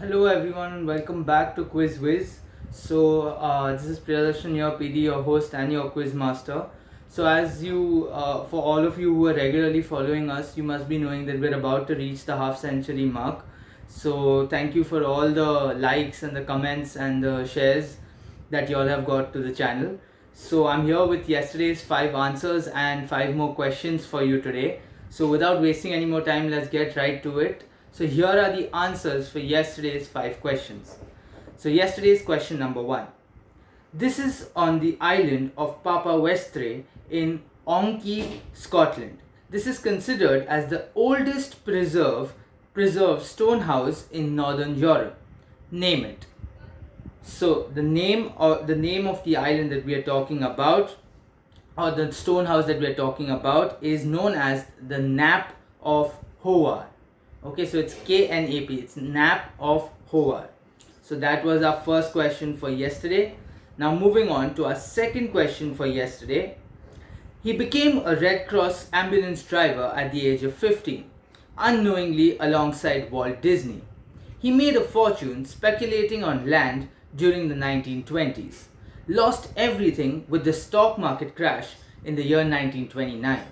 Hello everyone and welcome back to Whiz. This is Priyadarshan, your PD, your host and your quiz master. For all of you who are regularly following us, you must be knowing that we're about to reach the half century mark. So thank you for all the likes and the comments and the shares that you all have got to the channel. So I'm here with yesterday's 5 answers and 5 more questions for you today. So without wasting any more time, let's get right to it. So here are the answers for yesterday's 5 questions. So yesterday's question number 1. This is on the island of Papa Westre in Onki, Scotland. This is considered as the oldest preserved stone house in northern Europe. Name it. So the name of the island that we are talking about, or the stone house that we are talking about, is known as the Knap of Howar. Okay, so it's KNAP, it's Knap of Howar. So that was our first question for yesterday. Now moving on to our second question for yesterday. He became a Red Cross ambulance driver at the age of 15, unknowingly alongside Walt Disney. He made a fortune speculating on land during the 1920s, lost everything with the stock market crash in the year 1929.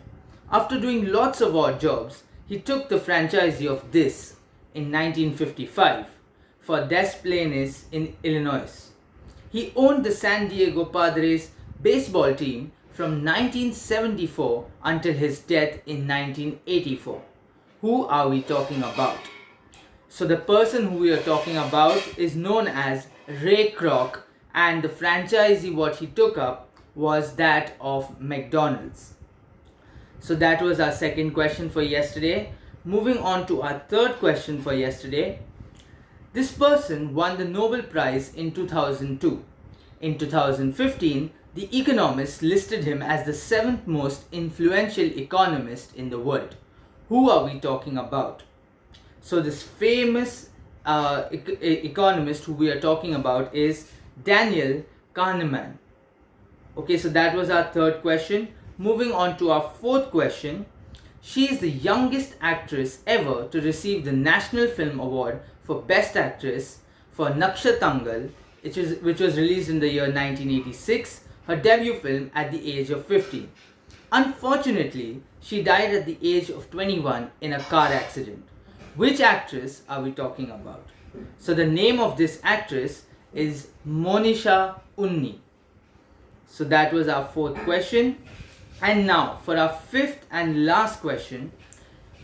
After doing lots of odd jobs, he took the franchisee of this in 1955 for Des Plaines in Illinois. He owned the San Diego Padres baseball team from 1974 until his death in 1984. Who are we talking about? So the person who we are talking about is known as Ray Kroc, and the franchisee what he took up was that of McDonald's. So that was our second question for yesterday. Moving on to our third question for yesterday. This person won the Nobel Prize in 2002. In 2015, The Economist listed him as the 7th most influential economist in the world. Who are we talking about? So this famous economist who we are talking about is Daniel Kahneman. Okay, so that was our third question. Moving on to our fourth question. She is the youngest actress ever to receive the National Film Award for Best Actress for Nakshatangal, which was released in the year 1986, her debut film at the age of 15. Unfortunately, she died at the age of 21 in a car accident. Which actress are we talking about? So the name of this actress is Monisha Unni. So that was our fourth question. And now for our fifth and last question.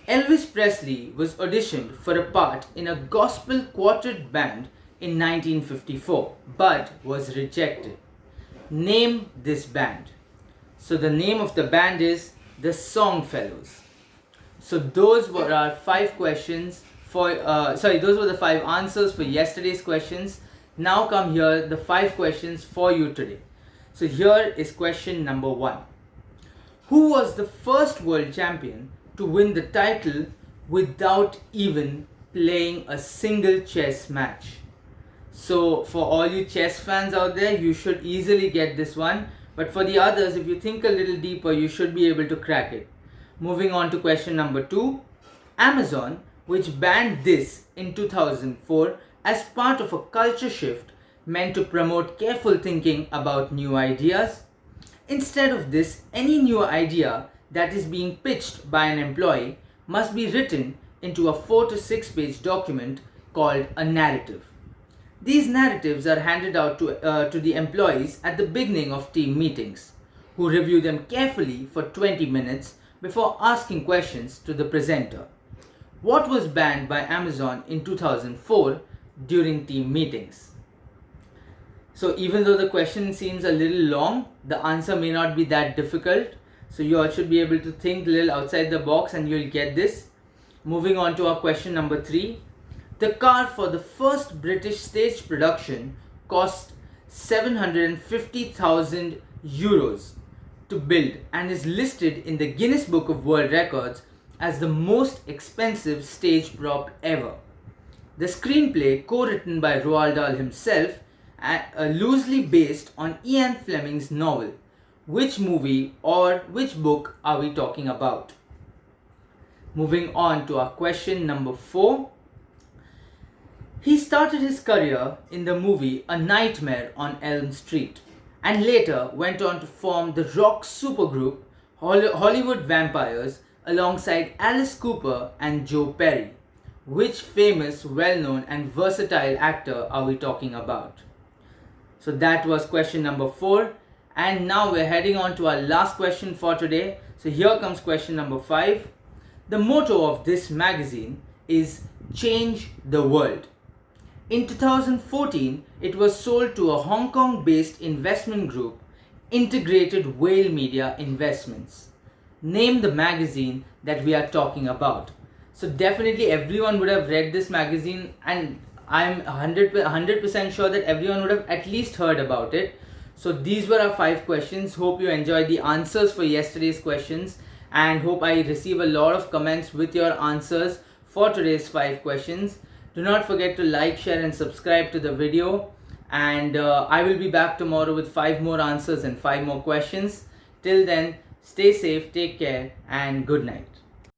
Elvis Presley was auditioned for a part in a gospel quartet band in 1954 but was rejected. Name this band. So the name of the band is the Songfellows. So those were our 5 questions those were the 5 answers for yesterday's questions. Now come here the 5 questions for you today. So here is question number 1. Who was the first world champion to win the title without even playing a single chess match? So for all you chess fans out there, you should easily get this one. But for the others, if you think a little deeper, you should be able to crack it. Moving on to question number 2. Amazon, which banned this in 2004 as part of a culture shift meant to promote careful thinking about new ideas. Instead of this, any new idea that is being pitched by an employee must be written into a 4 to 6 page document called a narrative. These narratives are handed out to the employees at the beginning of team meetings, who review them carefully for 20 minutes before asking questions to the presenter. What was banned by Amazon in 2004 during team meetings? So even though the question seems a little long, the answer may not be that difficult. So you all should be able to think a little outside the box and you'll get this. Moving on to our question number 3. The car for the first British stage production cost 750,000 euros to build and is listed in the Guinness Book of World Records as the most expensive stage prop ever. The screenplay, co-written by Roald Dahl himself, loosely based on Ian Fleming's novel. Which movie or which book are we talking about? Moving on to our question number 4. He started his career in the movie A Nightmare on Elm Street and later went on to form the rock supergroup Hollywood Vampires alongside Alice Cooper and Joe Perry. Which famous, well-known and versatile actor are we talking about? So that was question number 4, and now we're heading on to our last question for today. So here comes question number 5. The motto of this magazine is Change the World. In 2014, it was sold to a Hong Kong-based investment group, Integrated Whale Media Investments. Name the magazine that we are talking about. So definitely everyone would have read this magazine, and I'm 100% sure that everyone would have at least heard about it. So these were our 5 questions. Hope you enjoyed the answers for yesterday's questions, and hope I receive a lot of comments with your answers for today's 5 questions. Do not forget to like, share and subscribe to the video, and I will be back tomorrow with 5 more answers and 5 more questions. Till then, stay safe, take care and good night.